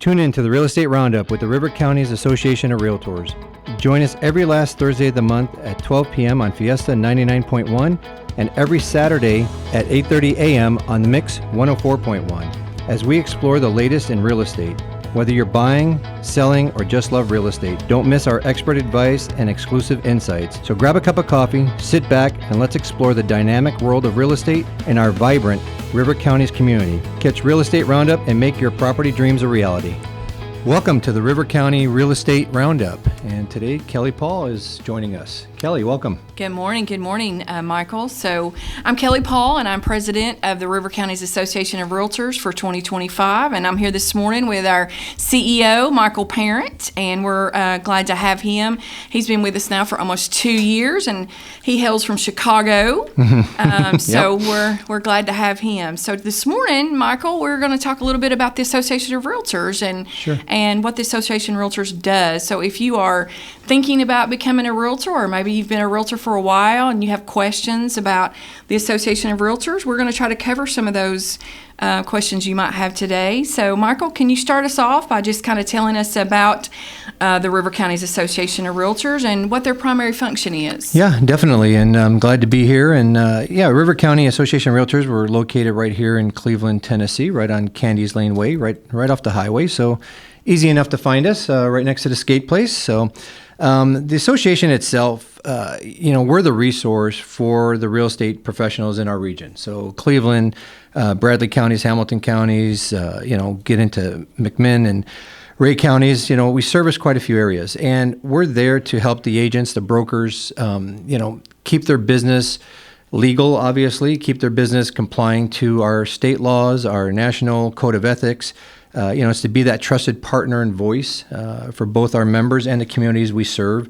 Tune in to the Real Estate Roundup with the River Counties Association of Realtors. Join us every last Thursday of the month at 12 p.m. on Fiesta 99.1 and every Saturday at 8:30 a.m. on the Mix 104.1 as we explore the latest in real estate. Whether you're buying, selling, or just love real estate, don't miss our expert advice and exclusive insights. So grab a cup of coffee, sit back, and let's explore the dynamic world of real estate in our vibrant River Counties community. Catch Real Estate Roundup and make your property dreams a reality. Welcome to the River County Real Estate Roundup. And today, Kelli Paul is joining us. Kelli, welcome. Good morning, Michael. So I'm Kelli Paul, and I'm president of the River Counties Association of Realtors for 2025. And I'm here this morning with our CEO, Michael Parent, and we're glad to have him. He's been with us now for almost 2 years, and he hails from Chicago. So we're glad to have him. So this morning, Michael, we're going to talk a little bit about the Association of Realtors and what the Association of Realtors does. So if you are thinking about becoming a realtor, or maybe you've been a realtor for a while and you have questions about the Association of Realtors, we're going to try to cover some of those questions you might have today. So, Michael, can you start us off by just kind of telling us about the River Counties Association of Realtors and what their primary function is? Yeah, definitely, and I'm glad to be here. And River County Association of Realtors, we're located right here in Cleveland, Tennessee, right on Candies Lane Way, right off the highway. So easy enough to find us, right next to the skate place. So the association itself, we're the resource for the real estate professionals in our region. So Cleveland, Bradley counties, Hamilton counties, get into McMinn and Ray counties, we service quite a few areas. And we're there to help the agents, the brokers, keep their business legal, obviously, keep their business complying to our state laws, our national code of ethics. It's to be that trusted partner and voice for both our members and the communities we serve.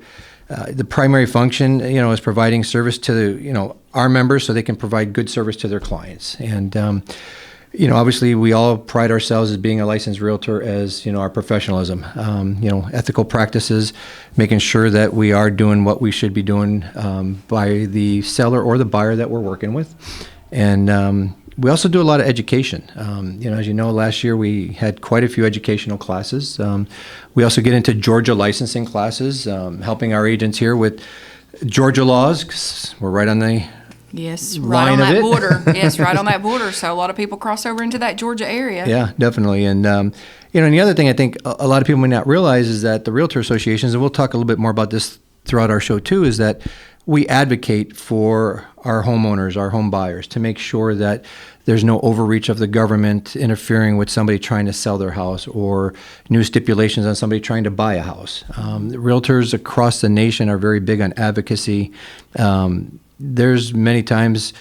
The primary function, is providing service to our members so they can provide good service to their clients. And obviously, we all pride ourselves as being a licensed realtor as our professionalism. Ethical practices, making sure that we are doing what we should be doing by the seller or the buyer that we're working with, and we also do a lot of education. As you know, last year we had quite a few educational classes. We also get into Georgia licensing classes, helping our agents here with Georgia laws, 'cause we're right on the right on that border. Yes, right on that border. So a lot of people cross over into that Georgia area. Yeah, definitely. And and the other thing I think a lot of people may not realize is that the realtor associations, and we'll talk a little bit more about this throughout our show too, is that we advocate for our homeowners, our home buyers, to make sure that there's no overreach of the government interfering with somebody trying to sell their house or new stipulations on somebody trying to buy a house. Realtors across the nation are very big on advocacy. There's many times,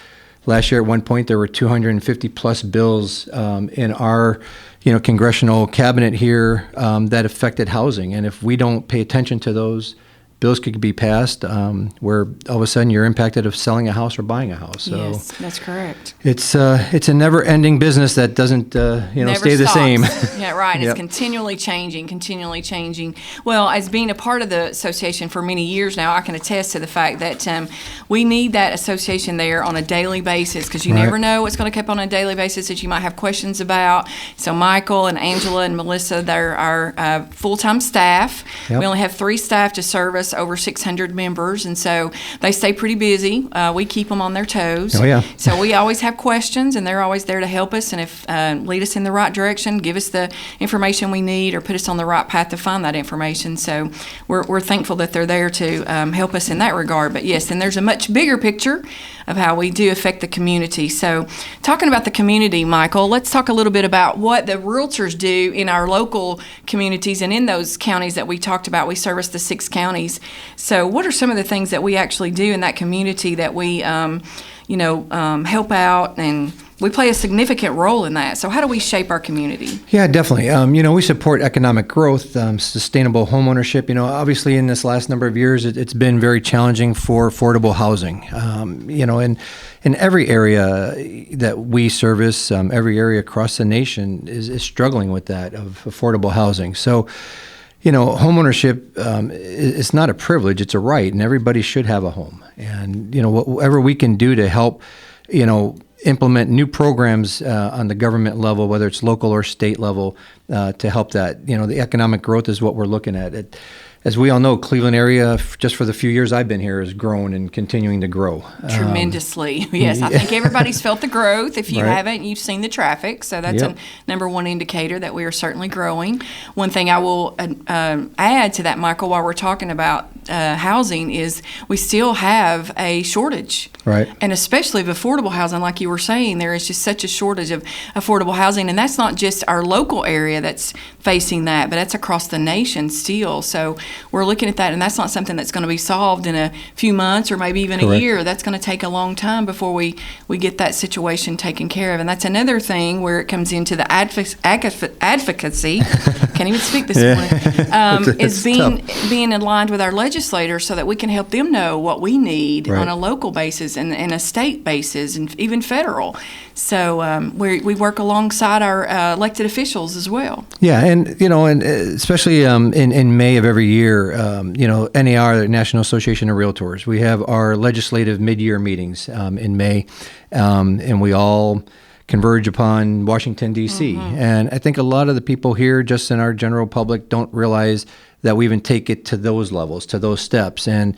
last year at one point, there were 250 plus bills in our congressional cabinet here that affected housing. And if we don't pay attention to those, bills could be passed where all of a sudden you're impacted of selling a house or buying a house. So yes, that's correct. It's a never-ending business that doesn't Never stay the stops. same. Yeah, right. Yep. It's continually changing. Well, as being a part of the association for many years now, I can attest to the fact that we need that association there on a daily basis, because you never know what's going to come up on a daily basis that you might have questions about. So Michael and Angela and Melissa, they're our full-time staff. Yep. We only have 3 staff to service over 600 members, and so they stay pretty busy. We keep them on their toes. Oh, yeah. So we always have questions, and they're always there to help us and if lead us in the right direction, give us the information we need, or put us on the right path to find that information. So we're thankful that they're there to help us in that regard. But yes, and there's a much bigger picture of how we do affect the community. So talking about the community, Michael, let's talk a little bit about what the realtors do in our local communities and in those counties that we talked about. We service the 6 counties. So what are some of the things that we actually do in that community that we, help out, and we play a significant role in that. So how do we shape our community? Yeah, definitely. We support economic growth, sustainable home ownership. Obviously in this last number of years, it's been very challenging for affordable housing. In every area that we service, every area across the nation is struggling with that of affordable housing. So, homeownership is not a privilege, it's a right, and everybody should have a home. And, whatever we can do to help implement new programs on the government level, whether it's local or state level, to help that. The economic growth is what we're looking at. As we all know, Cleveland area, just for the few years I've been here, has grown and continuing to grow. Tremendously. Yes, I think everybody's felt the growth. If you Right. haven't, you've seen the traffic. So that's Yep. a number one indicator that we are certainly growing. One thing I will add to that, Michael, while we're talking about housing, is we still have a shortage. Right. And especially of affordable housing, like you were saying, there is just such a shortage of affordable housing. And that's not just our local area that's facing that, but that's across the nation still. So we're looking at that, and that's not something that's going to be solved in a few months or maybe even a Correct. year. That's going to take a long time before we get that situation taken care of. And that's another thing where it comes into the advocacy. Can't even speak this morning. Is being aligned with our legislators so that we can help them know what we need Right. on a local basis and a state basis and even federal. So we work alongside our elected officials as well. Yeah, and especially in May of every year, NAR, the National Association of Realtors, we have our legislative mid-year meetings in May, and we all converge upon Washington, D.C. And I think a lot of the people here, just in our general public, don't realize that we even take it to those levels, to those steps. And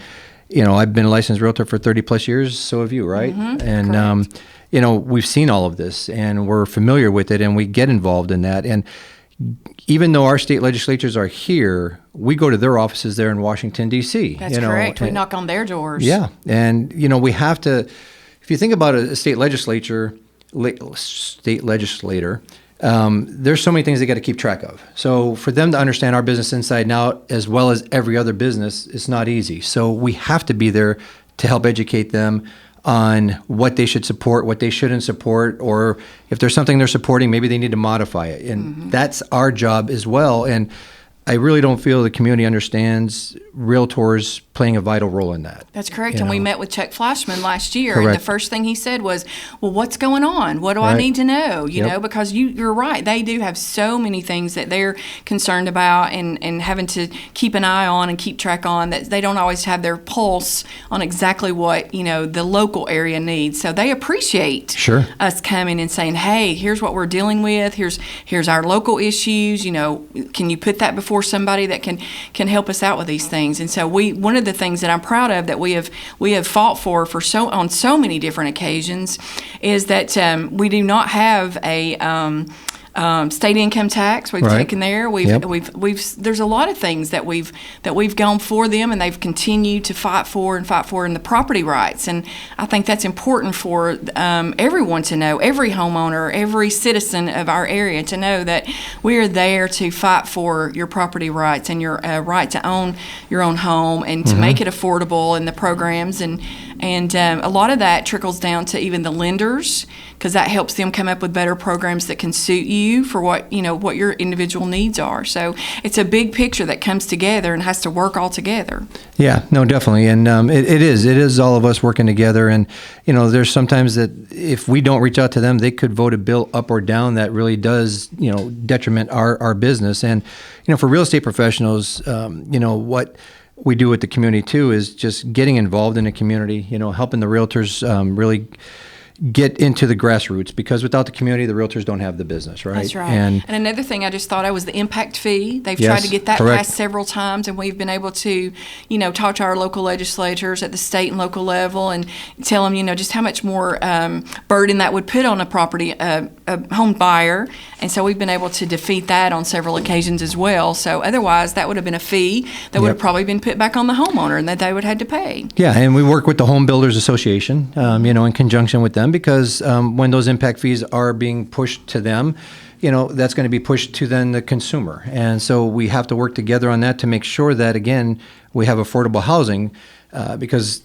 I've been a licensed realtor for 30 plus years, so have you, right? And we've seen all of this, and we're familiar with it, and we get involved in that. And even though our state legislatures are here, we go to their offices there in Washington, D.C. That's correct. We knock on their doors. Yeah, and we have to. If you think about a state legislator, there's so many things they got to keep track of. So for them to understand our business inside and out, as well as every other business, it's not easy. So we have to be there to help educate them on what they should support, what they shouldn't support, or if there's something they're supporting, maybe they need to modify it. And that's our job as well. And I really don't feel the community understands realtors playing a vital role in that. That's correct. And we met with Chuck Flashman last year, Correct. and the first thing he said was, well, what's going on? What do I Right. need to know? You Yep. know, because you're right. They do have so many things that they're concerned about and having to keep an eye on and keep track on, that they don't always have their pulse on exactly what, the local area needs. So they appreciate Sure. us coming and saying, hey, here's what we're dealing with. Here's our local issues. Can you put that before somebody that can help us out with these things? And so one of the things that I'm proud of that we have fought for on so many different occasions is that we do not have a state income tax. We've Right. taken there. Yep. There's a lot of things that we've gone for them, and they've continued to fight for in the property rights. And I think that's important for everyone to know, every homeowner, every citizen of our area to know that we are there to fight for your property rights and your right to own your own home and to make it affordable, and the programs and a lot of that trickles down to even the lenders, because that helps them come up with better programs that can suit you for what your individual needs are. So it's a big picture that comes together and has to work all together. Yeah, no, definitely. And it is all of us working together. And, there's sometimes that if we don't reach out to them, they could vote a bill up or down that really does, detriment our business. And, for real estate professionals, what we do with the community too is just getting involved in the community, helping the realtors really get into the grassroots, because without the community, the realtors don't have the business, right? That's right. And another thing I just thought of was the impact fee. They've Yes, tried to get that correct. passed several times, and we've been able to, talk to our local legislators at the state and local level and tell them, just how much more burden that would put on a home buyer. And so we've been able to defeat that on several occasions as well. So otherwise, that would have been a fee that would have Yep. probably been put back on the homeowner, and that they would have had to pay. yeah, and we work with the Home Builders Association, in conjunction with them, because when those impact fees are being pushed to them, that's going to be pushed to then the consumer. And so we have to work together on that to make sure that, again, we have affordable housing, because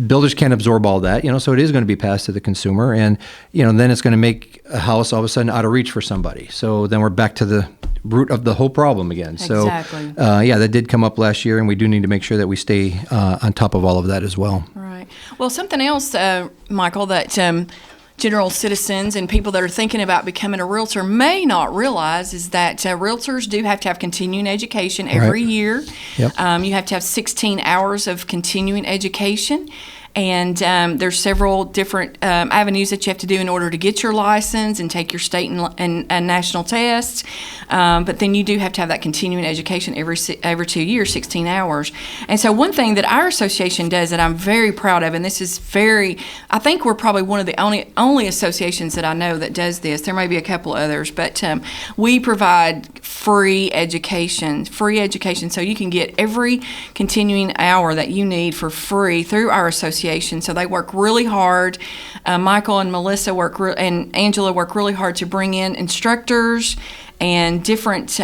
builders can't absorb all that, so it is going to be passed to the consumer. And, then it's going to make a house all of a sudden out of reach for somebody. So then we're back to the root of the whole problem again. Exactly. So, that did come up last year, and we do need to make sure that we stay on top of all of that as well. Right. Well, something else, Michael, that general citizens and people that are thinking about becoming a realtor may not realize is that realtors do have to have continuing education every Right. year. Yep. You have to have 16 hours of continuing education. And there's several different avenues that you have to do in order to get your license and take your state and national tests. But then you do have to have that continuing education every 2 years, 16 hours. And so one thing that our association does that I'm very proud of, and this is I think we're probably one of the only associations that I know that does this. There may be a couple others, but we provide free education. So you can get every continuing hour that you need for free through our association. So they work really hard. Michael and Melissa and Angela work really hard to bring in instructors and different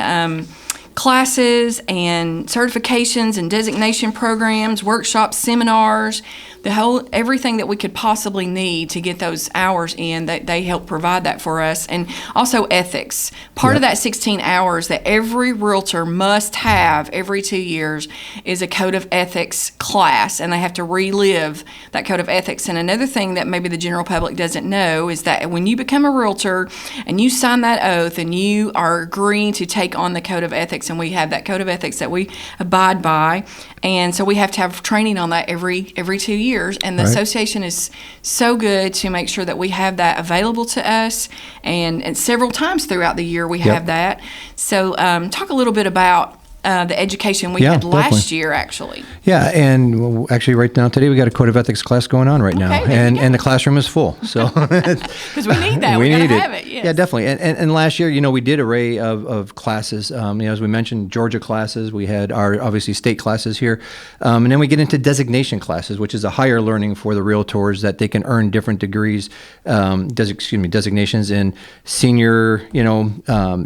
classes and certifications and designation programs, workshops, seminars, everything that we could possibly need to get those hours in. They help provide that for us. And also ethics. Part of that 16 hours that every realtor must have every 2 years is a code of ethics class, and they have to relive that code of ethics. And another thing that maybe the general public doesn't know is that when you become a realtor and you sign that oath and you are agreeing to take on the code of ethics, and we have that code of ethics that we abide by, and so we have to have training on that every 2 years. And the association is so good to make sure that we have that available to us, and several times throughout the year we have that. So talk a little bit about the education we had last year, actually. Yeah, and actually right now today we got a code of ethics class going on right now, and the classroom is full. So because we need that, we need to have it. Yes. Yeah, definitely. And last year, we did an array of classes. As we mentioned, Georgia classes. We had our obviously state classes here, and then we get into designation classes, which is a higher learning for the realtors that they can earn different degrees, designations in senior,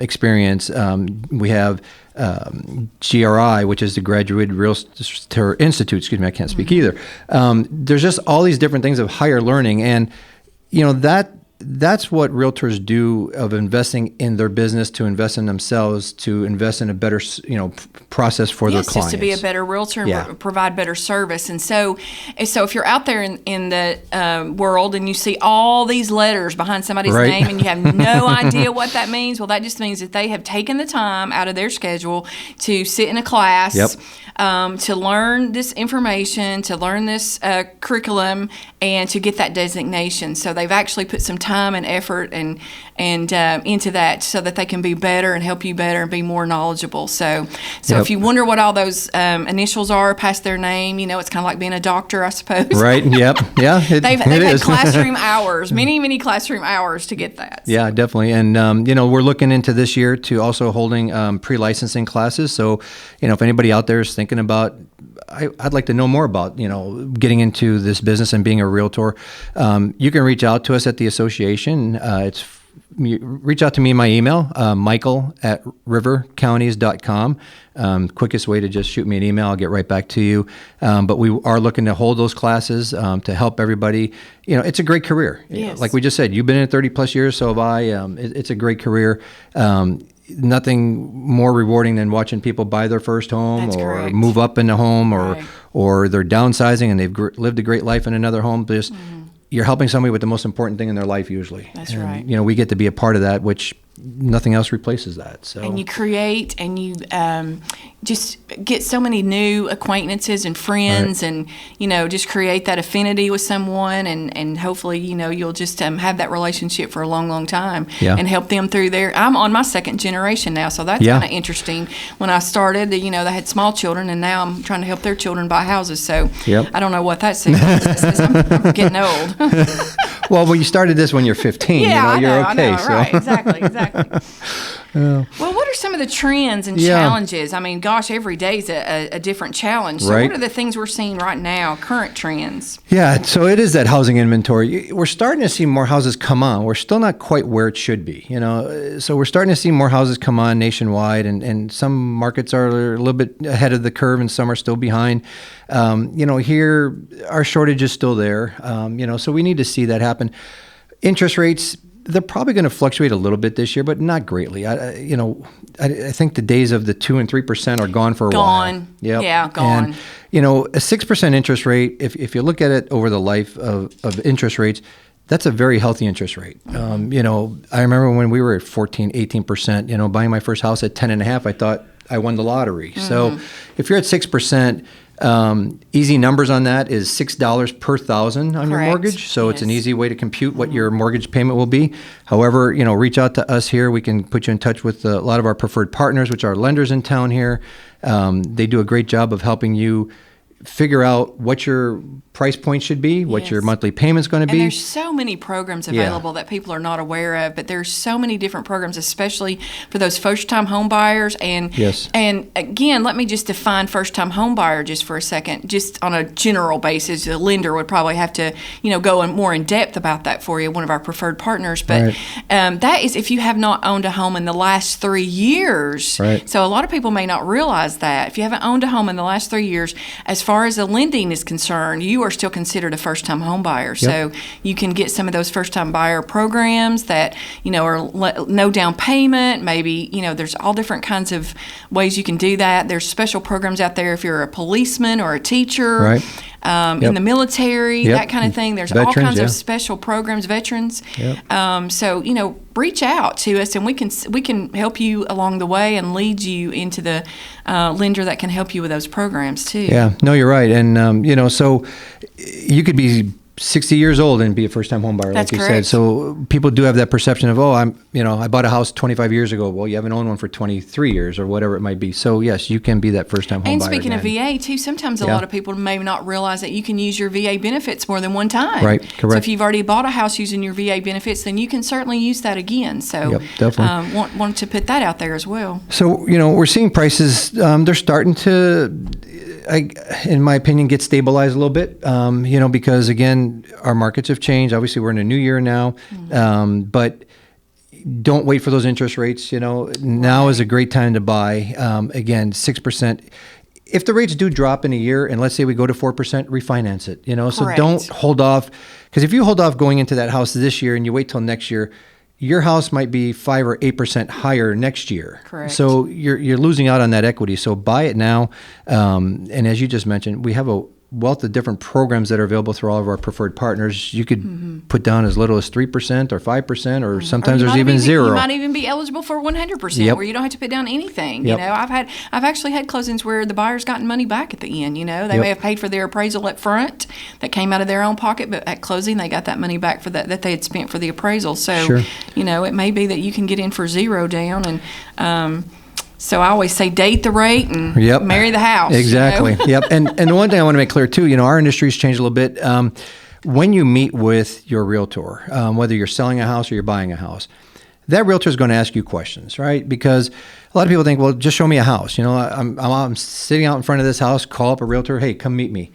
experience. We have GRI, which is the Graduate Realtor Institute. I can't speak either. There's just all these different things of higher learning, and that's what realtors do, of investing in their business, to invest in themselves, to invest in a better process for their clients. Just to be a better realtor and provide better service. And so if you're out there in the world and you see all these letters behind somebody's name and you have no idea what that means, well, that just means that they have taken the time out of their schedule to sit in a class, to learn this information, to learn this curriculum, and to get that designation. So they've actually put some time and effort and into that, so that they can be better and help you better and be more knowledgeable. So if you wonder what all those initials are past their name, it's kind of like being a doctor, I suppose. Right. Yep. Yeah. They've had classroom hours, many classroom hours to get that. So. Yeah, definitely. And we're looking into this year to also holding pre-licensing classes. So if anybody out there is thinking about, I'd like to know more about, getting into this business and being a realtor, you can reach out to us at the association. Reach out to me in my email, michael@rivercounties.com. Quickest way to just shoot me an email. I'll get right back to you. But we are looking to hold those classes to help everybody. It's a great career. Yes. Like we just said, you've been in it 30 plus years, so have I. It's a great career. Nothing more rewarding than watching people buy their first home move up in a home or they're downsizing and they've lived a great life in another home. Just you're helping somebody with the most important thing in their life usually. That's right. We get to be a part of that, which nothing else replaces that. So. And you create and you just get so many new acquaintances and friends, and just create that affinity with someone, and hopefully you'll just have that relationship for a long time, and help them through I'm on my second generation now, so that's kind of interesting. When I started, they had small children, and now I'm trying to help their children buy houses. So I don't know what that says. I'm getting old. Well, you started this when you're 15. You're okay. I know, right? Exactly. Well, what are some of the trends and challenges? I mean, gosh, every day is a different challenge. So what are the things we're seeing right now, current trends? Yeah, so it is that housing inventory. We're starting to see more houses come on. We're still not quite where it should be, So we're starting to see more houses come on nationwide, and some markets are a little bit ahead of the curve and some are still behind. Here, our shortage is still there, so we need to see that happen. Interest rates, they're probably going to fluctuate a little bit this year, but not greatly. I think the days of the 2% and 3% are gone for a while. Yep. Yeah, gone. And, a 6% interest rate, if you look at it over the life of interest rates, that's a very healthy interest rate. I remember when we were at 14, 18%, buying my first house at 10.5%, I thought I won the lottery. So if you're at 6%, Easy numbers on that is $6 per thousand on your Correct. mortgage. So it's an Yes. easy way to compute what your mortgage payment will be. However, reach out to us here. We can put you in touch with a lot of our preferred partners, which are lenders in town here. They do a great job of helping you figure out what your price point should be, what Yes. your monthly payment's going to And be. there's so many programs available that people are not aware of, but there's so many different programs, especially for those first-time home buyers. And Yes. and again, let me just define first-time home buyer just for a second, just on a general basis. The lender would probably have to, go in more in depth about that for you, one of our preferred partners. But that is if you have not owned a home in the last 3 years. Right. So a lot of people may not realize that. If you haven't owned a home in the last 3 years, as far as the lending is concerned, you are still considered a first-time home buyer. So you can get some of those first-time buyer programs that, are no down payment. Maybe, there's all different kinds of ways you can do that. There's special programs out there if you're a policeman or a teacher. Right. In the military, Yep. that kind of thing. There's all Veterans, kinds yeah. of special programs, veterans. Yep. So, reach out to us and we can help you along the way and lead you into the lender that can help you with those programs too. Yeah, no, you're right. And, so you could be 60 years old and be a first-time home buyer, That's like you correct. said. So people do have that perception of, I bought a house 25 years ago. Well, you haven't owned one for 23 years or whatever it might be. So yes, you can be that first-time home And buyer speaking of again. VA too, sometimes a Yeah. lot of people may not realize that you can use your VA benefits more than one time. Right, So correct. if you've already bought a house using your VA benefits, then you can certainly use that again. So Yep, definitely. want to put that out there as well. So, we're seeing prices, they're starting to, in my opinion, get stabilized a little bit, because, again, our markets have changed. Obviously, we're in a new year now, but don't wait for those interest rates. Now is a great time to buy. Again, 6%. If the rates do drop in a year, and let's say we go to 4%, refinance it. So Correct. don't hold off, because if you hold off going into that house this year and you wait till next year, your house might be 5 or 8% higher next year. Correct. So you're losing out on that equity. So buy it now. And as you just mentioned, we have a wealth of different programs that are available through all of our preferred partners. You could put down as little as 3% or 5%, or sometimes Or you there's might even You zero. might even be eligible for 100%, Yep. where you don't have to put down anything. Yep. I've actually had closings where the buyer's gotten money back at the end. They Yep. may have paid for their appraisal up front that came out of their own pocket, but at closing they got that money back for that they had spent for the appraisal. So Sure. it may be that you can get in for zero down and. So I always say date the rate and Yep. marry the house. Exactly. Yep. And the one thing I want to make clear too, our industry's changed a little bit. When you meet with your realtor, whether you're selling a house or you're buying a house, that realtor is going to ask you questions, right? Because a lot of people think, well, just show me a house. I'm sitting out in front of this house, call up a realtor, hey, come meet me.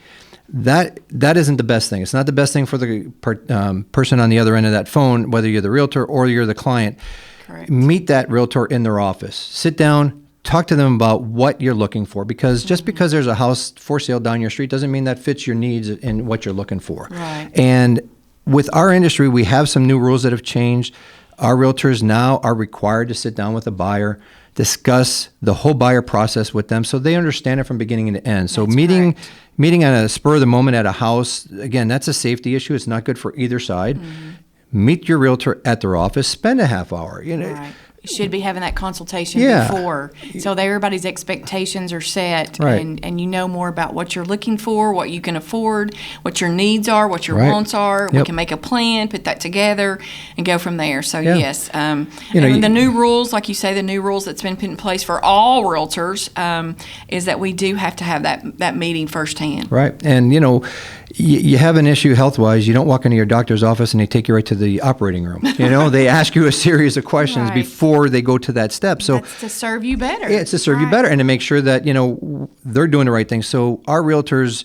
That isn't the best thing. It's not the best thing for the person on the other end of that phone, whether you're the realtor or you're the client. Correct. Meet that realtor in their office. Sit down, talk to them about what you're looking for, because just because there's a house for sale down your street doesn't mean that fits your needs and what you're looking for. Right. And with our industry, we have some new rules that have changed. Our realtors now are required to sit down with a buyer, discuss the whole buyer process with them so they understand it from beginning to end. So That's meeting correct. meeting on a spur of the moment at a house, again, that's a safety issue. It's not good for either side. Meet your realtor at their office, spend a half hour. Right. You should be having that consultation Yeah. before, so that everybody's expectations are set, Right. and you know more about what you're looking for, what you can afford, what your needs are, what your Right. wants are. We Yep. can make a plan, put that together, and go from there. So Yeah. yes, You know, and you- the new rules, like you say, the new rules that's been put in place for all realtors is that we do have to have that meeting firsthand. Right. And, you have an issue health-wise, you don't walk into your doctor's office and they take you right to the operating room. They ask you a series of questions Right. before they go to that step. So That's to serve you better. yeah, it's to serve you Right. better and to make sure that, they're doing the right thing. So our realtors,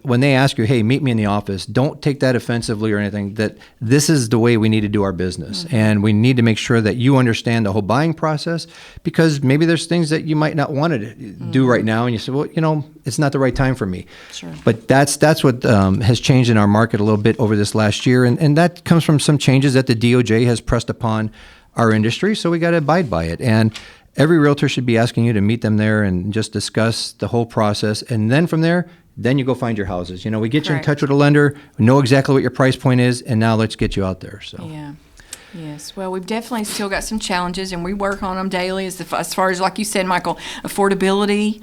when they ask you, hey, meet me in the office, don't take that offensively or anything, that this is the way we need to do our business. And we need to make sure that you understand the whole buying process, because maybe there's things that you might not want to do right now. And you say, well, it's not the right time for me. Sure. But that's what has changed in our market a little bit over this last year. And that comes from some changes that the DOJ has pressed upon our industry. So we got to abide by it. And every realtor should be asking you to meet them there and just discuss the whole process. And then from there, then you go find your houses. We get you in Correct. touch with a lender, we know exactly what your price point is, and now let's get you out there. So Yeah. Yes, well, we've definitely still got some challenges, and we work on them daily. As far as, like you said, Michael, affordability.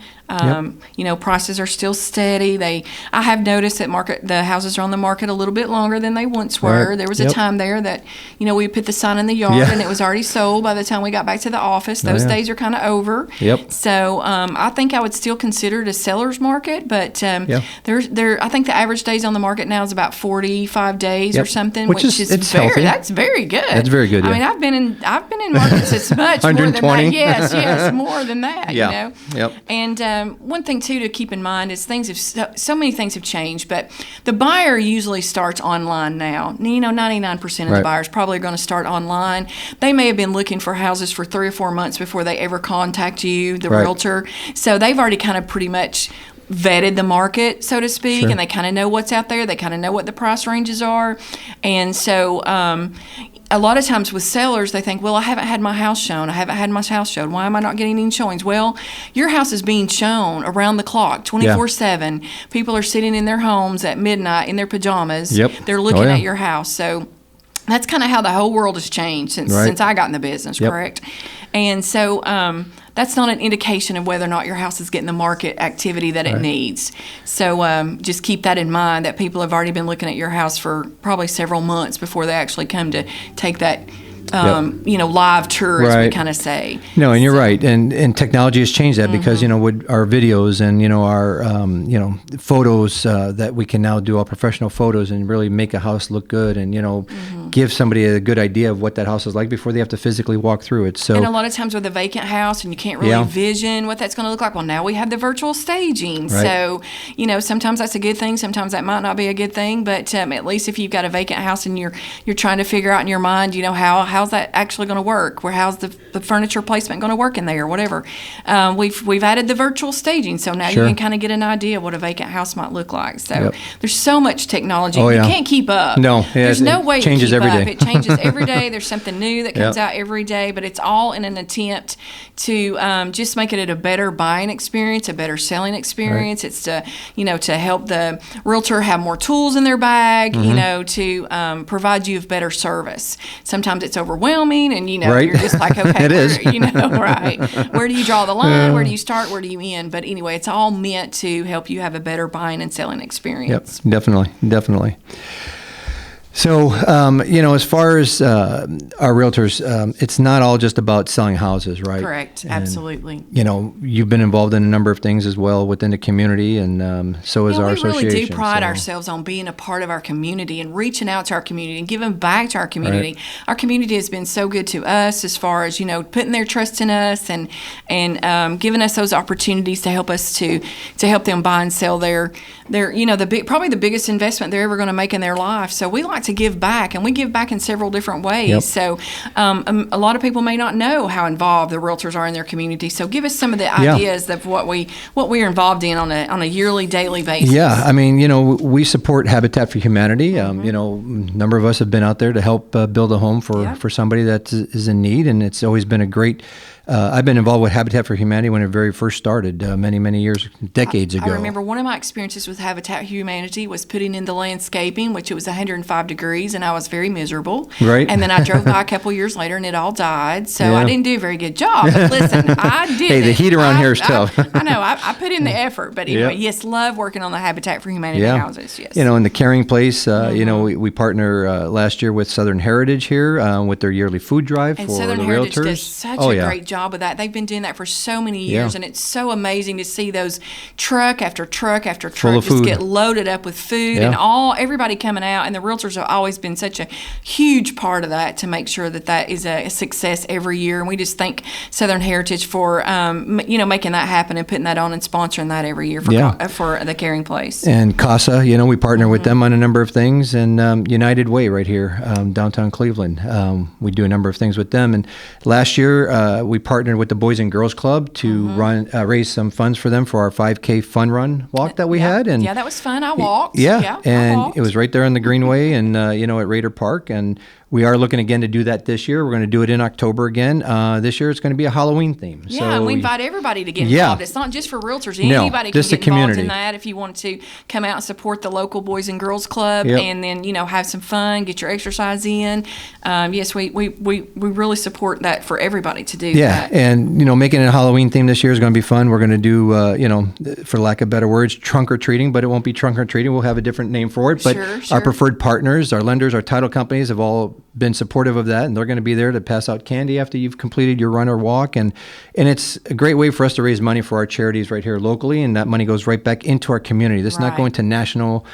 Prices are still steady. I have noticed that the houses are on the market a little bit longer than they once were. Right. There was a time there that we put the sign in the yard and it was already sold by the time we got back to the office. Those days are kind of over. Yep. So I think I would still consider it a seller's market, but I think the average days on the market now is about 45 days or something, which is healthy. That's very good. That's very good. I mean, I've been in markets that's much more than that. Yes, more than that. Yeah. Yep. And one thing too to keep in mind is so many things have changed, but the buyer usually starts online now. 99% of the buyers probably are going to start online. They may have been looking for houses for 3 or 4 months before they ever contact you, the realtor. So they've already kind of pretty much vetted the market, so to speak, and they kind of know what's out there. They kind of know what the price ranges are. And so a lot of times with sellers, they think, well, I haven't had my house shown. I haven't had my house showed. Why am I not getting any showings? Well, your house is being shown around the clock, 24/7. People are sitting in their homes at midnight in their pajamas. Yep. They're looking at your house. So that's kind of how the whole world has changed since I got in the business, correct? And so that's not an indication of whether or not your house is getting the market activity that it needs. So just keep that in mind, that people have already been looking at your house for probably several months before they actually come to take that live tour, as we kind of say. No, and you're right. And technology has changed that because, with our videos and, our, photos that we can now do all professional photos and really make a house look good and, give somebody a good idea of what that house is like before they have to physically walk through it. So, and a lot of times with a vacant house and you can't really envision what that's going to look like. Well, now we have the virtual staging. Right. So, sometimes that's a good thing. Sometimes that might not be a good thing. But at least if you've got a vacant house and you're trying to figure out in your mind, how's that actually going to work? How's the furniture placement going to work in there, or whatever? We've added the virtual staging, so now you can kind of get an idea of what a vacant house might look like. So there's so much technology. You can't keep up. No, there's no way to keep up. Day. It changes every day. There's something new that comes out every day, but it's all in an attempt to just make it a better buying experience, a better selling experience. Right. It's to help the realtor have more tools in their bag, to provide you with better service. Sometimes it's overwhelming, and you're just like, okay, it is. Right? Where do you draw the line? Where do you start? Where do you end? But anyway, it's all meant to help you have a better buying and selling experience. Yep, definitely. So, as far as our realtors, it's not all just about selling houses, right? Correct. And, absolutely. You've been involved in a number of things as well within the community, and so is our association. We really do pride ourselves on being a part of our community and reaching out to our community and giving back to our community. Right. Our community has been so good to us as far as, putting their trust in us and giving us those opportunities to help us to help them buy and sell their probably the biggest investment they're ever going to make in their life. So we like to give back, and we give back in several different ways. Yep. So a lot of people may not know how involved the realtors are in their community. So give us some of the ideas of what we are involved in on a yearly, daily basis. Yeah, I mean, we support Habitat for Humanity. A number of us have been out there to help build a home for somebody that is in need, and it's always been a great. I've been involved with Habitat for Humanity when it very first started, many years, decades ago. I remember one of my experiences with Habitat for Humanity was putting in the landscaping, which it was 105 degrees, and I was very miserable. Right. And then I drove by a couple years later, and it all died. So I didn't do a very good job. But listen, I did. Hey, the heat around here is tough. I know. I put in the effort. But anyway, yes, love working on the Habitat for Humanity houses. Yes. In the caring place, we partner last year with Southern Heritage here with their yearly food drive for Southern the Heritage realtors. Does such a great job with that. They've been doing that for so many years, and it's so amazing to see those truck after truck after truck just get loaded up with food and everybody coming out. And the realtors have always been such a huge part of that to make sure that is a success every year. And we just thank Southern Heritage for making that happen and putting that on and sponsoring that every year for the caring place. And CASA, we partner with them on a number of things, and United Way right here, downtown Cleveland. We do a number of things with them. And last year we partnered with the Boys and Girls Club to raise some funds for them for our 5K fun run walk that we had. And that was fun. I walked. And it was right there on the Greenway and at Raider Park, and We are looking again to do that this year. We're going to do it in October again. This year it's going to be a Halloween theme. Yeah, and we invite everybody to get Yeah. involved. It's not just for realtors. No, Anybody can just the get involved community. in that if you want to come out and support the local Boys and Girls Club Yep. and then, have some fun, get your exercise in. Yes, we really support that for everybody to do Yeah, that. and making it a Halloween theme this year is going to be fun. We're going to do, for lack of better words, trunk or treating, but it won't be trunk or treating. We'll have a different name for it. But Sure. our preferred partners, our lenders, our title companies have all been supportive of that, and they're going to be there to pass out candy after you've completed your run or walk, and it's a great way for us to raise money for our charities right here locally, and that money goes right back into our community. This is not Right. going to national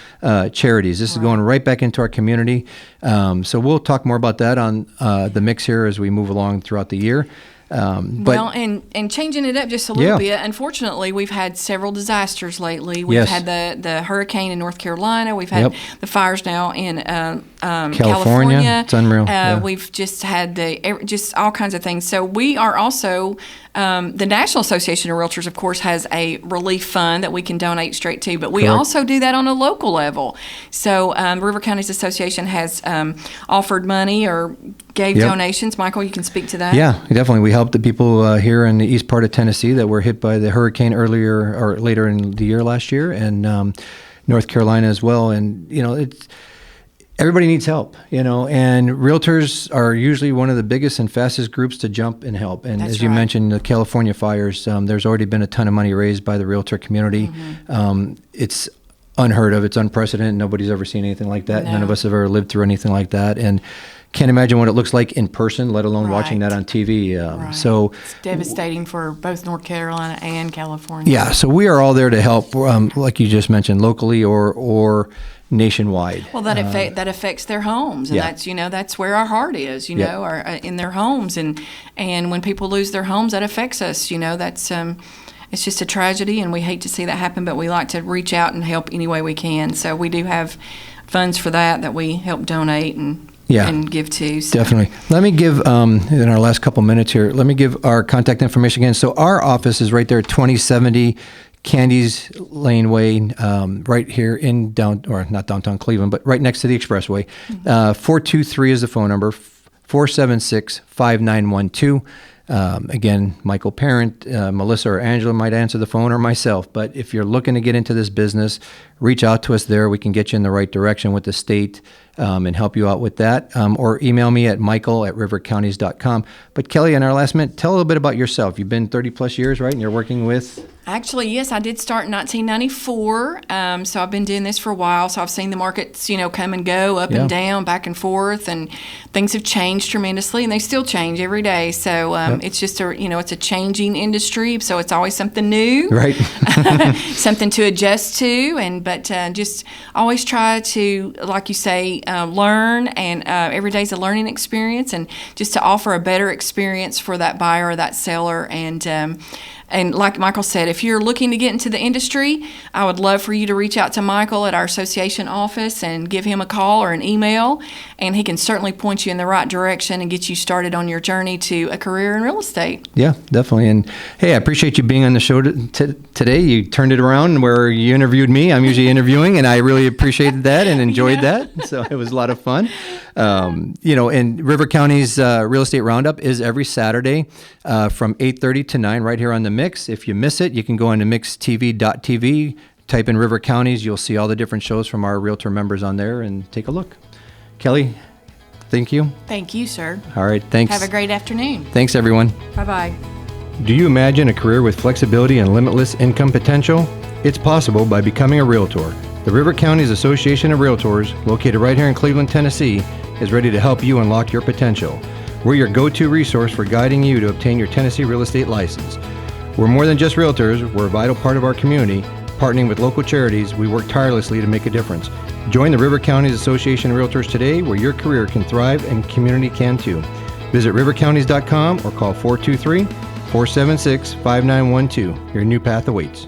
charities. This is going right back into our community. So we'll talk more about that on the mix here as we move along throughout the year. Well, and changing it up just a little bit, unfortunately, we've had several disasters lately. We've Yes. had the hurricane in North Carolina. We've had the fires now in California. It's unreal. Yeah. We've just had just all kinds of things. So we are also, the National Association of Realtors, of course, has a relief fund that we can donate straight to, but we Correct. also do that on a local level. So River Counties Association has offered money or gave donations. Michael, you can speak to that. Yeah, definitely. We helped the people here in the east part of Tennessee that were hit by the hurricane earlier or later in the year last year, and North Carolina as well. And it's everybody needs help, and realtors are usually one of the biggest and fastest groups to jump and help. And That's as you right. mentioned, the California fires, there's already been a ton of money raised by the realtor community. It's unheard of. It's unprecedented. Nobody's ever seen anything like that. No. None of us have ever lived through anything like that. And can't imagine what it looks like in person, let alone watching Right. that on TV. Right. So It's devastating for both North Carolina and California. yeah, so we are all there to help, like you just mentioned, locally or nationwide. Well, that affects their homes, and yeah. that's where our heart is, Yeah. or in their homes, and when people lose their homes, that affects us. That's it's just a tragedy, and we hate to see that happen, but we like to reach out and help any way we can. So we do have funds for that we help donate and give to. So. Definitely. Let me give, in our last couple minutes here, let me give our contact information again. So our office is right there at 2070 Candies Lane Way, right here in not downtown Cleveland, but right next to the expressway. 423 is the phone number, 476-5912. Again, Michael Parent, Melissa or Angela might answer the phone, or myself. But if you're looking to get into this business, reach out to us there. We can get you in the right direction with the state and help you out with that. Or email me at michael@rivercounties.com. But Kelly, in our last minute, tell a little bit about yourself. You've been 30 plus years, right? And you're working with... Actually, yes, I did start in 1994, so I've been doing this for a while. So I've seen the markets, come and go, up and down, back and forth, and things have changed tremendously, and they still change every day. So it's just it's a changing industry, so it's always something new, Right. something to adjust to, but just always try to, like you say, learn, and every day's a learning experience, and just to offer a better experience for that buyer or that seller, and like Michael said, if you're looking to get into the industry, I would love for you to reach out to Michael at our association office and give him a call or an email, and he can certainly point you in the right direction and get you started on your journey to a career in real estate. Yeah, definitely. And hey, I appreciate you being on the show today. You turned it around where you interviewed me. I'm usually interviewing, and I really appreciated that and enjoyed that. So it was a lot of fun. And River County's Real Estate Roundup is every Saturday from 8:30 to 9 right here on the Mix. If you miss it, you can go on to mixtv.tv, type in River Counties. You'll see all the different shows from our realtor members on there and take a look. Kelly, thank you. Thank you, sir. All right, thanks. Have a great afternoon. Thanks, everyone. Bye-bye. Do you imagine a career with flexibility and limitless income potential? It's possible by becoming a realtor. The River Counties Association of Realtors, located right here in Cleveland, Tennessee, is ready to help you unlock your potential. We're your go-to resource for guiding you to obtain your Tennessee real estate license. We're more than just realtors. We're a vital part of our community. Partnering with local charities, we work tirelessly to make a difference. Join the River Counties Association of Realtors today, where your career can thrive and community can too. Visit rivercounties.com or call 423-476-5912. Your new path awaits.